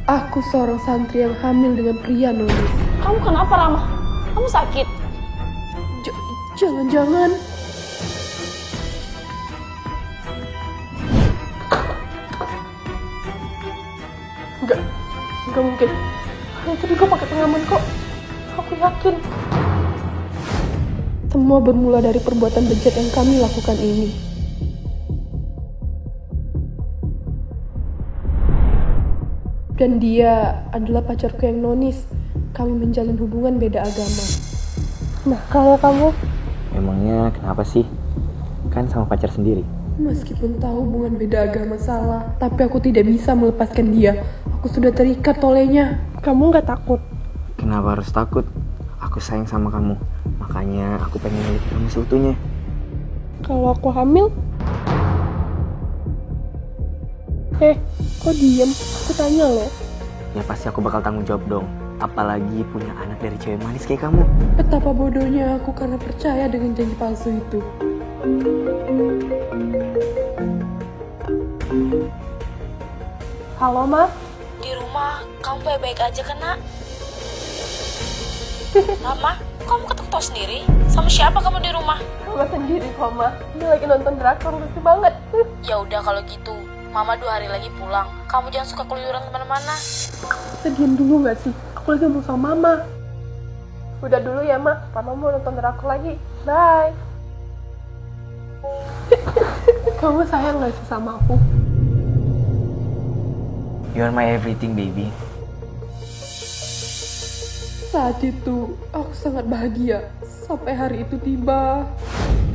Aku seorang santri yang hamil dengan pria, Nonis. Kamu kenapa, Rama? Kamu sakit? Jangan-jangan... Enggak mungkin. Hari tadi gue pakai pengaman kok. Aku yakin. Semua bermula dari perbuatan bejat yang kami lakukan ini. Dan dia adalah pacarku yang Nonis. Kami menjalin hubungan beda agama. Nah, kalau kamu... Emangnya kenapa sih? Kan sama pacar sendiri. Meskipun tahu hubungan beda agama salah, tapi aku tidak bisa melepaskan dia. Aku sudah terikat olehnya. Kamu nggak takut? Kenapa harus takut? Aku sayang sama kamu. Makanya aku pengen lihat kamu seutuhnya. Kalau aku hamil? Kok diem? Aku tanya loh. Ya pasti aku bakal tanggung jawab dong. Apalagi punya anak dari cewek manis kayak kamu. Betapa bodohnya aku karena percaya dengan janji palsu itu. Halo, Ma. Di rumah, kamu baik-baik aja kan, Nak? Rama, kamu ketok sendiri? Sama siapa kamu di rumah? Mama sendiri kok, Ma. Dia lagi nonton drakor, lucu banget. Ya udah kalau gitu, Mama 2 hari lagi pulang. Kamu jangan suka keluyuran kemana-mana. Kita diem dulu nggak sih? Aku lagi ngomong sama Mama. Udah dulu ya, Ma. Mama mau nonton drakor lagi. Bye. Kamu sayang nggak sih sama aku? You are my everything, baby. Saat itu, aku sangat bahagia. Sampai hari itu tiba.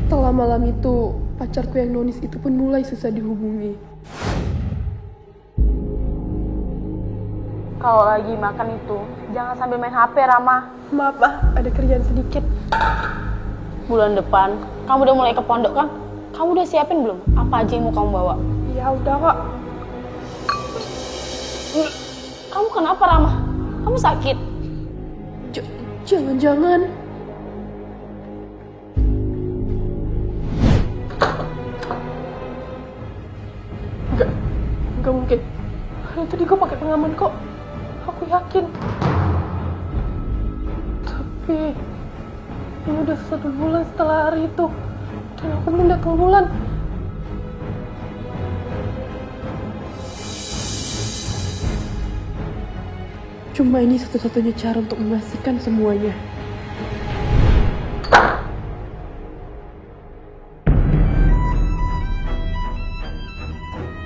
Setelah malam itu, pacarku yang Nonis itu pun mulai susah dihubungi. Kalau lagi makan itu, jangan sambil main HP, Rama. Maaf, Ma. Ada kerjaan sedikit. Bulan depan, kamu udah mulai ke pondok kan? Kamu udah siapin belum? Apa aja yang mau kamu bawa? Ya udah, Kak. Kamu kenapa, Rama? Kamu sakit? Jangan-jangan... Enggak mungkin. Hari tadi gue pakai pengaman kok. Aku yakin. Tapi... ini udah 1 bulan setelah hari itu. Dan aku belum datang bulan. Cuma ini satu-satunya cara untuk memastikan semuanya.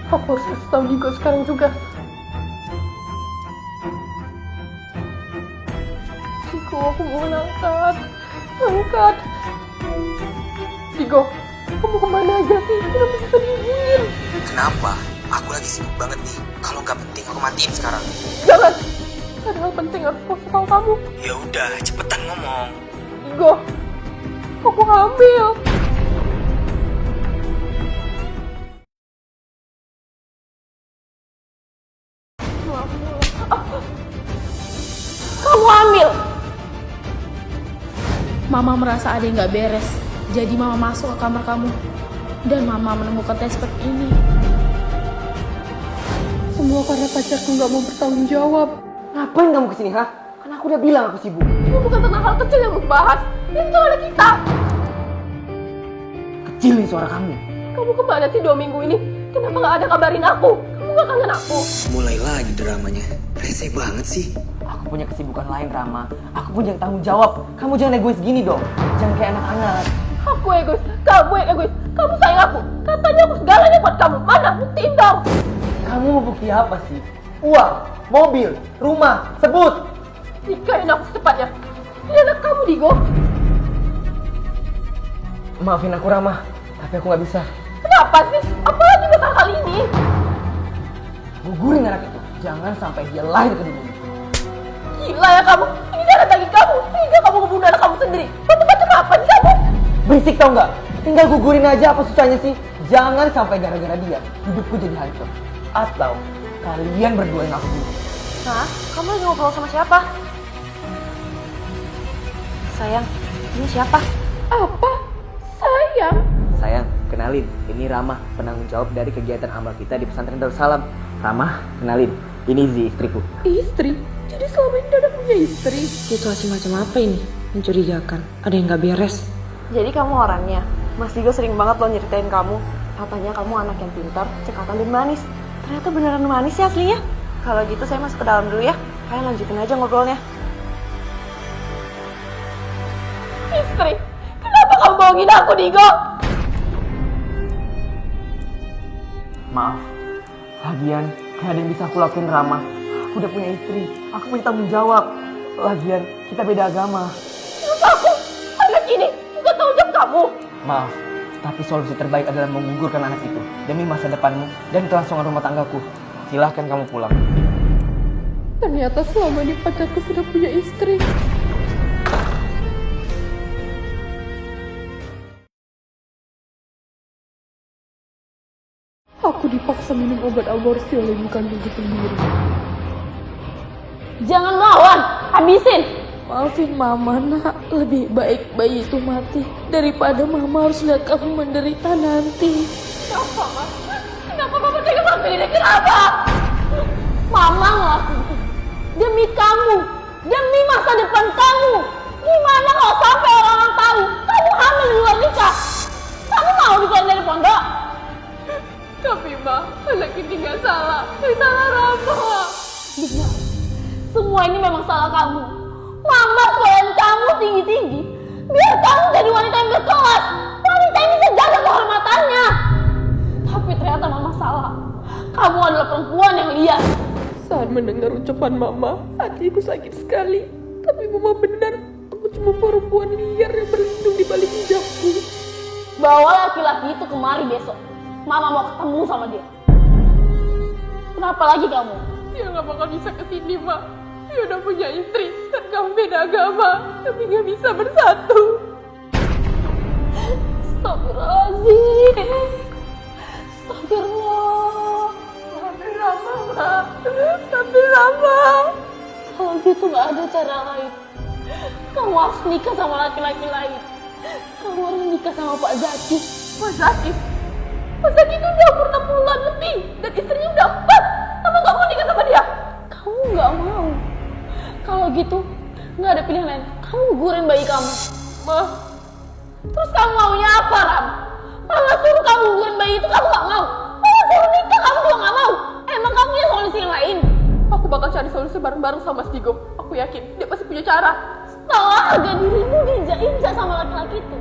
Aku harus kasih tahu Digo sekarang juga. Digo, aku mau angkat. Digo, kamu kemana aja sih? Kenapa bisa dihubungin? Kenapa? Aku lagi sibuk banget nih. Kalau nggak penting aku matiin sekarang. Jangan. Ada hal penting harus aku kasih tahu kamu. Ya udah, cepetan ngomong. Digo, aku hamil. Kamu hamil! Mama merasa ada yang gak beres. Jadi Mama masuk ke kamar kamu. Dan Mama menemukan tespek ini. Semua karena pacarku gak mau bertanggung jawab. Ngapain kamu kesini, ha? Kan aku udah bilang aku sibuk. Ini bukan tentang hal kecil yang mau bahas. Ini tuh anak kita. Kecil nih suara kamu. Kamu kemana sih 2 minggu ini? Kenapa gak ada kabarin aku? Kamu gak kangen aku? Mulai lagi dramanya. Rese banget sih. Aku punya kesibukan lain, Rama. Aku punya tanggung jawab. Kamu jangan egois gini dong. Jangan kayak anak-anak. Aku egois, kamu yang egois. Kamu sayang aku. Katanya aku segalanya buat kamu. Mana? Buktiin dong. Kamu mau bukti apa sih? Uang, mobil, rumah, sebut. Nikahin aku secepatnya. Ini anak kamu, Digo. Maafin aku, Rama. Tapi aku nggak bisa. Kenapa sih? Apalagi masalah kali ini? Gugurin anak itu. Jangan sampai dia lahir ke dunia. Gila ya kamu. Ini darah daging kamu. Hingga kamu ngebunuh anak kamu sendiri. Macam-macam apa sih kamu? Berisik tau nggak? Tinggal gugurin aja, apa susahnya sih? Jangan sampai gara-gara dia hidupku jadi hancur. Atau kalian berdua yang aku bunuh. Hah? Kamu lagi ngobrol sama siapa? Sayang, ini siapa? Apa? Sayang? Sayang, kenalin. Ini Rama, penanggung jawab dari kegiatan amal kita di pesantren Darussalam. Rama, kenalin. Ini Zi, istriku. Istri? Jadi selama ini Dada punya istri? Situasi macam apa ini? Mencurigakan. Ada yang gak beres. Jadi kamu orangnya. Mas Digo sering banget lo nyeritain kamu. Katanya kamu anak yang pintar, cekatan dan manis. Ternyata beneran manis ya aslinya. Kalau gitu saya masuk ke dalam dulu ya. Kalian lanjutin aja ngobrolnya. Istri, kenapa kamu bohongin aku, Digo? Maaf. Lagian, gak ada yang bisa aku lakuin Rama. Aku udah punya istri. Aku punya tanggung jawab. Lagian, kita beda agama. Terus aku, anak ini, gak tahu jawab kamu. Maaf, tapi solusi terbaik adalah menggugurkan anak itu demi masa depanmu dan kelangsungan rumah tanggaku. Silahkan kamu pulang. Ternyata selama ini pacarku sudah punya istri. Aku dipaksa minum obat aborsi oleh ibu kandungku sendiri. Jangan lawan, habisin. Maafin mama, nak. Lebih baik bayi itu mati daripada mama harus lihat kamu menderita nanti. Kenapa, Ma? Kenapa mama tega sampai ini? Kenapa? Mama ngelakuin demi kamu, demi masa depan kamu. Gimana kalau sampai orang-orang tahu kamu hamil di luar nikah? Kamu mau dikeluarin dari pondok? Tapi Ma, anak ini gak salah. Ini salah Rama. Dina, semua ini memang salah kamu. Mama sekalian kamu tinggi-tinggi biar kamu jadi wanita yang berkelas, wanita yang bisa jaga kehormatannya. Tapi ternyata mama salah. Kamu adalah perempuan yang liar. Saat mendengar ucapan Mama, hatiku sakit sekali. Tapi Mama benar, aku cuma perempuan liar yang berlindung di balik hijabku. Bawa laki-laki itu kemari besok. Mama mau ketemu sama dia. Kenapa lagi kamu? Dia gak bakal bisa kesini, Ma. Dia udah punya istri, dan kami beda agama, tapi gak bisa bersatu. Astagfirullahaladzim. Astagfirullah. Tapi Rama, Ma. Tapi Rama. Kalau gitu gak ada cara lain. Kamu harus nikah sama laki-laki lain. Kamu harus nikah sama Pak Zaki. Pak Zaki? Pak Zaki itu udah umur 6 bulan lebih, dan istrinya udah 4. Kamu gak mau nikah sama dia? Kamu gak mau. Kalau gitu, gak ada pilihan lain. Kamu gugurin bayi kamu. Ma, Terus kamu maunya apa, Ram? Mama suruh kamu gugurin bayi itu, kamu gak mau. Mama suruh nikah, kamu juga gak mau. Emang kamu punya solusi yang lain? aku bakal cari solusi bareng-bareng sama Mas Digo. Aku yakin dia pasti punya cara. Setelah harga dirimu diinjak-injak sama laki-laki itu,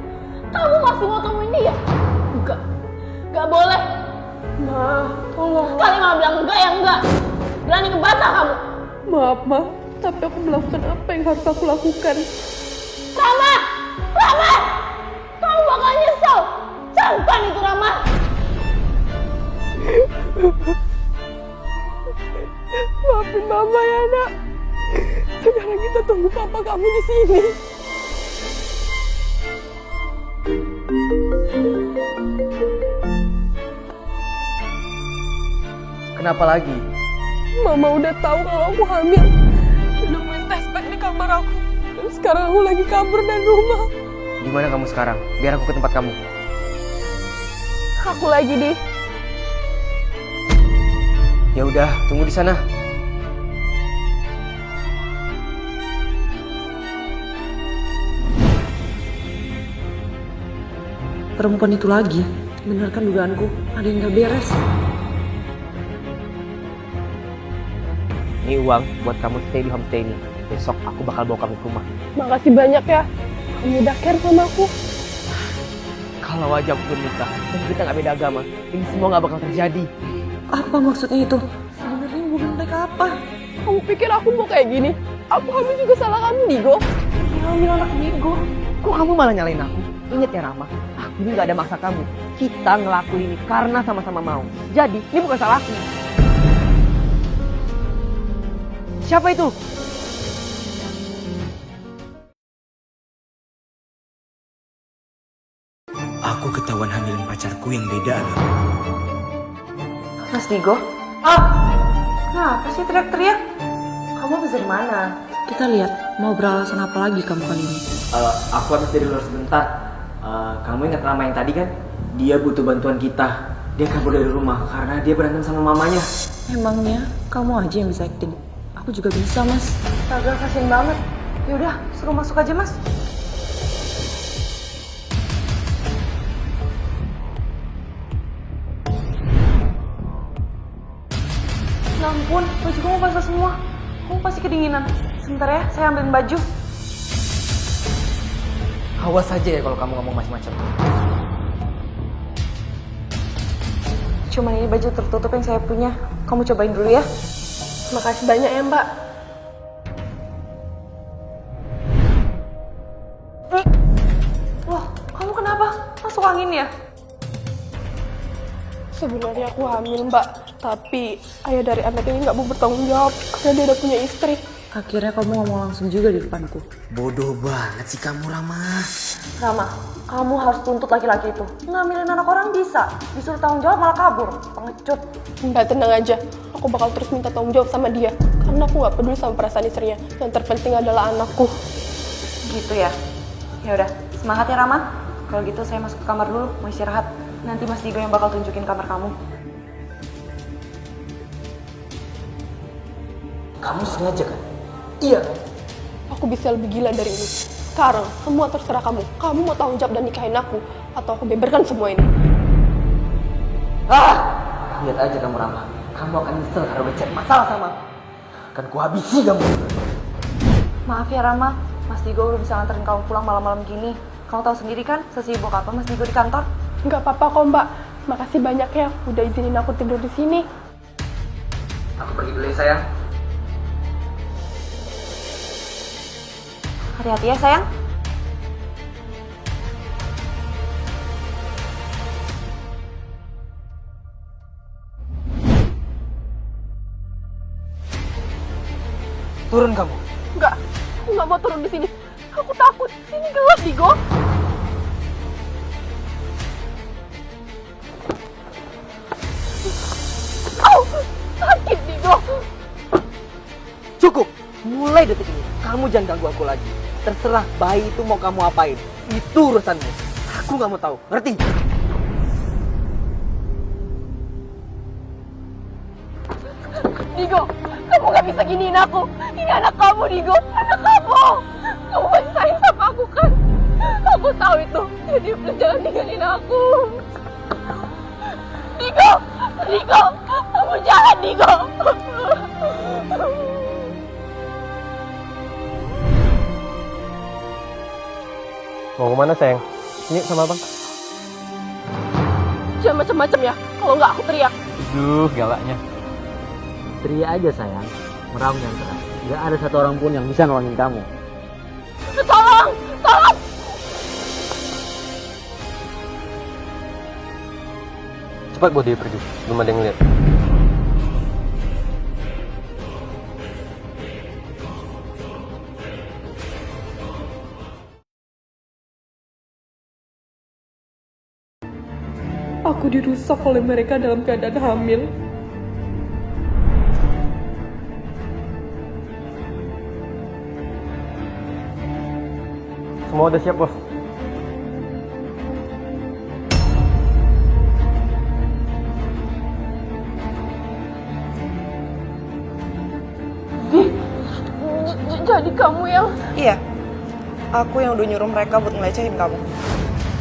kamu masih mau temuin dia? Enggak. Gak boleh. Ma, tolong. Sekali mama bilang enggak ya enggak. Berani ngebantah kamu. Maaf, Ma. Tapi aku melakukan apa yang harus aku lakukan. Rama! Rama! Kamu bakal nyesel. Camkan itu Rama. Maafin Mama ya, Nak. Sekarang kita tunggu papa kamu di sini. Kenapa lagi? Mama udah tahu kalau aku hamil. Dia nemuin test pack di kamar aku. Dan sekarang aku lagi kabur dari rumah. Gimana kamu sekarang? Biar aku ke tempat kamu. Aku lagi di... Ya udah, tunggu di sana. Perempuan itu lagi. Benarkan dugaanku, ada yang gak beres. Ini uang buat kamu stay di homestay ini. Besok aku bakal bawa kamu ke rumah. Makasih banyak ya. Kamu udah care sama aku. Kalau aja aku nikah dan kita gak beda agama, ini semua gak bakal terjadi. Apa maksudnya itu? Sebenarnya hubungan mereka apa? Kamu pikir aku mau kayak gini? Aku hamil juga salah kamu, Digo. Ya hamil anak Digo. Kok kamu malah nyalain aku? Ingat ya Rama, aku ini gak ada maksa kamu. Kita ngelakuin ini karena sama-sama mau. Jadi, ini bukan salahku. Siapa itu? Aku ketahuan hamilin pacarku yang beda agama. Mas Digo? Kenapa sih teriak-teriak? Kamu habis dari mana? Kita lihat, mau beralasan apa lagi kamu kali ini? Aku habis dari luar sebentar. Kamu ingat Rama yang tadi kan? Dia butuh bantuan kita. Dia kabur dari rumah karena dia berantem sama mamanya. Emangnya kamu aja yang bisa acting? Aku juga bisa, Mas. Astaga, kasian banget. Yaudah, suruh masuk aja, Mas. Ya ampun, baju kamu basah semua. Kamu pasti kedinginan. Sebentar ya, saya ambilin baju. Awas aja ya kalau kamu ngomong macam-macam. Cuman ini baju tertutup yang saya punya. Kamu cobain dulu ya. Makasih banyak ya mbak. Wah, kamu kenapa? Masuk angin ya? Sebenarnya aku hamil mbak, tapi ayah dari anak ini nggak mau bertanggung jawab karena dia udah punya istri. Akhirnya kamu ngomong langsung juga di depanku. Bodoh banget sih kamu, Rama. Rama, kamu harus tuntut laki-laki itu. Ngambilin anak orang bisa. Disuruh tanggung jawab malah kabur. Pengecut. Mbak tenang aja, aku bakal terus minta tanggung jawab sama dia. Karena aku nggak peduli sama perasaan istrinya. Yang terpenting adalah anakku. Gitu ya? Ya udah, semangat ya Rama. Kalau gitu saya masuk ke kamar dulu, mau istirahat. Nanti Mas Digo yang bakal tunjukin kamar kamu. Kamu sengaja kan? Iya kan? Aku bisa lebih gila dari ini. Sekarang, semua terserah kamu. Kamu mau tanggung jawab dan nikahin aku, atau aku beberkan semua ini. Lihat aja kamu Rama. Kamu akan nyesel karena udah cari masalah sama aku. Akan kuhabisi kamu. Maaf ya Rama, Mas Digo udah bisa nganterin kamu pulang malam-malam gini. Kamu tahu sendiri kan, sesibuk apa Mas Digo di kantor? Nggak apa-apa kok mbak. Makasih banyak ya, udah izinin aku tidur di sini. Aku pergi dulu ya sayang. Hati-hati ya sayang. Turun kamu. Nggak, aku nggak mau turun di sini. Aku takut, sini gelap Digo. Au, sakit Digo. Cukup. Mulai detik ini, kamu jangan ganggu aku lagi. Terserah bayi itu mau kamu apain. Itu urusanmu. Aku nggak mau tahu. Ngerti? Digo, kamu gak bisa giniin aku. Ini anak kamu, Digo. Anak kamu. Kamu masih sayang sama aku kan? Aku tahu itu. Jadi please jangan tinggalin aku. Digo, Digo, kamu jangan, Digo. Mau kemana sayang? Ini sama bang. Jangan macam-macam ya. Kalau nggak aku teriak. Duh, galaknya. Teriak aja sayang. Meraung yang keras. Gak ada satu orang pun yang bisa nolongin kamu. Tolong, tolong. Cepat buat dia pergi. Belum ada yang ngeliat. Aku dirusak oleh mereka dalam keadaan hamil. Semua udah siap, bos. Jadi kamu yang... Iya, aku yang udah nyuruh mereka buat ngelecehin kamu.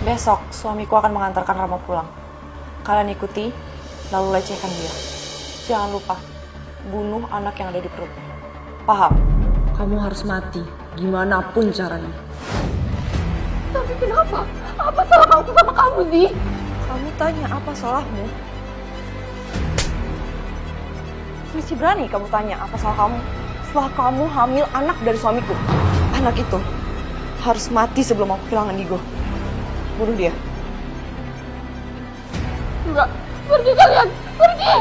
Besok suamiku akan mengantarkan Rama pulang. Kalian ikuti, lalu lecehkan dia. Jangan lupa, bunuh anak yang ada di perutnya. Paham? Kamu harus mati, gimana pun caranya. Tapi kenapa? Apa salah aku sama kamu, Zi? Kamu tanya apa salahmu? Masih berani kamu tanya apa salah kamu? Setelah kamu hamil anak dari suamiku. Anak itu harus mati sebelum aku kehilangan Digo. Bunuh dia. Enggak, pergi kalian, pergi!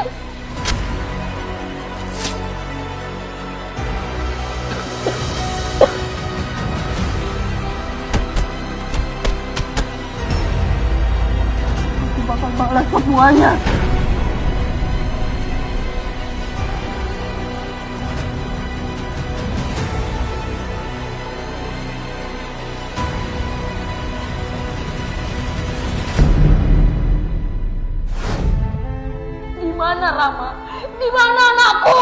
Aku bakal balas semuanya. Di mana Rama? Di mana anakku?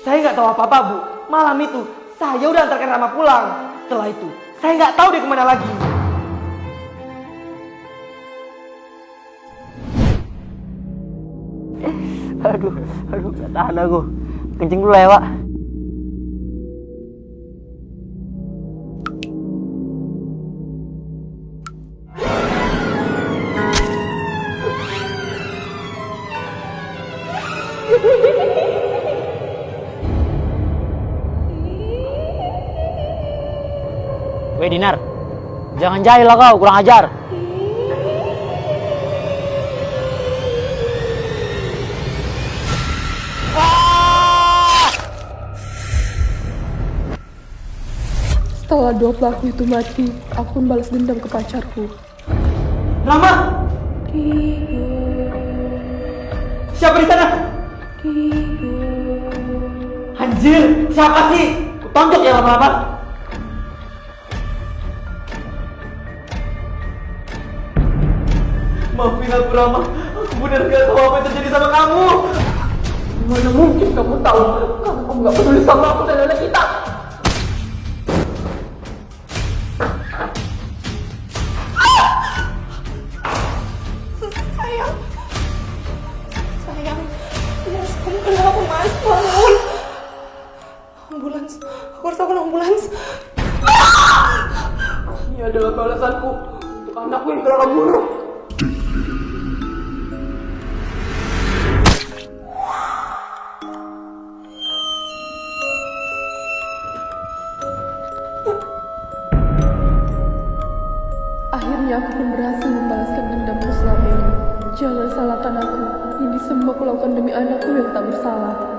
Saya nggak tahu apa-apa, Bu. Malam itu, saya udah antarkan Rama pulang. Setelah itu, saya nggak tahu dia kemana lagi. Aduh, nggak tahan aku. Kencing dulu ya, Pak. Weh Dinar, jangan jahil lah kau, kurang ajar. Setelah dua pelaku itu mati, aku pun balas dendam ke pacarku. Rama! Siapa di sana? Anjir, siapa sih? Tonjok ya lama-lama. Maafin aku, Rama. Aku benar gak tahu apa yang terjadi sama kamu. Mana mungkin kamu tahu kalau kamu gak peduli sama aku dan anak kita? Sayang, Mas, kamu kenapa, Mas? Bangun. Ambulans, aku harus telepon ambulans. Ini adalah balasanku untuk anakku yang telah kamu bunuh. Akhirnya aku pun berhasil membalaskan dendamku selama ini. Jangan salahkan aku. Ini semua kulakukan demi anakku yang tak bersalah.